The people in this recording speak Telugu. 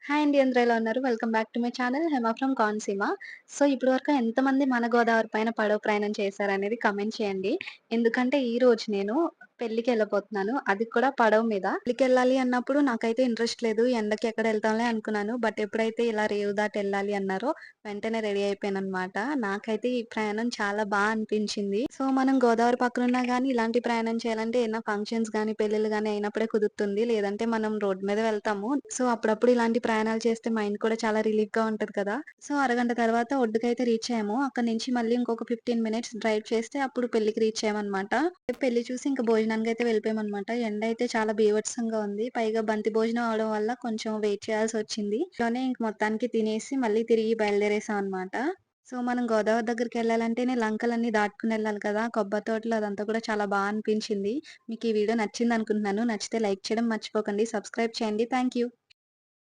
హాయ్ అండి. అందరూ ఎలా ఉన్నారు? Welcome back to my channel Hema from Konaseema. So, ఇప్పటి వరకు ఎంతమంది మన గోదావరి పైన పడవ ప్రయాణం చేశారనేది కామెంట్ చేయండి. ఎందుకంటే ఈరోజు నేను పెళ్ళికెళ్ళబోతున్నాను. అది కూడా పడవ మీద. పెళ్ళికెళ్ళాలి అన్నప్పుడు నాకైతే ఇంట్రెస్ట్ లేదు. ఎండకి ఎక్కడ ఎళ్తాంలే అనుకున్నాను. బట్ ఎప్పుడైతే ఇలా రేవు దాటి ఎళ్ళాలి అన్నారో వెంటనే రెడీ అయిపోయాననమాట. నాకైతే ఈ ప్రయాణం చాలా అనిపించింది. సో, మనం గోదావరి పక్కనున్నా గానీ ఇలాంటి ప్రయాణం చేయాలంటే ఏదైనా ఫంక్షన్స్ గానీ, పెళ్ళిళ్ళు గానీ అయినప్పుడే కుదురుతుంది. లేదంటే మనం రోడ్డు మీద వెళ్తాము. సో, అప్పుడప్పుడు ఇలాంటి ప్రయాణాలు చేస్తే మైండ్ కూడా చాలా రిలీఫ్‌గా ఉంటది కదా! సో, అరగంట తర్వాత ఒడ్డుకైతే రీచ్ అయ్యాము. అక్కడి నుంచి మళ్ళీ ఇంకొక 15 మినిట్స్ డ్రైవ్ చేస్తే అప్పుడు పెళ్ళికి రీచ్ అయ్యామనమాట. పెళ్లి చూసి ఇంక భోజనానికైతే వెళ్ళిపోయామనమాట. ఎండ అయితే చాలా బీభత్సంగా ఉంది. పైగా బంతి భోజనం అవ్వడం వల్ల కొంచెం వెయిట్ చేయాల్సొచ్చింది. ఇంట్లోనే ఇంక మొత్తానికి తినేసి మళ్ళీ తిరిగి బయలుదేరేసామనమాట. సో, మనం గోదావరి దగ్గరికెళ్ళాలంటేనే లంకలన్నీ దాటుకొని ఎళ్ళాలి కదా! కొబ్బరి తోటలు అదంతా కూడా చాలా అనిపించింది. మీకు ఈ వీడియో నచ్చిందనుకుంటున్నాను. నచ్చితే లైక్ చేయడం మర్చిపోకండి. సబ్స్క్రైబ్ చేయండి. Thank you.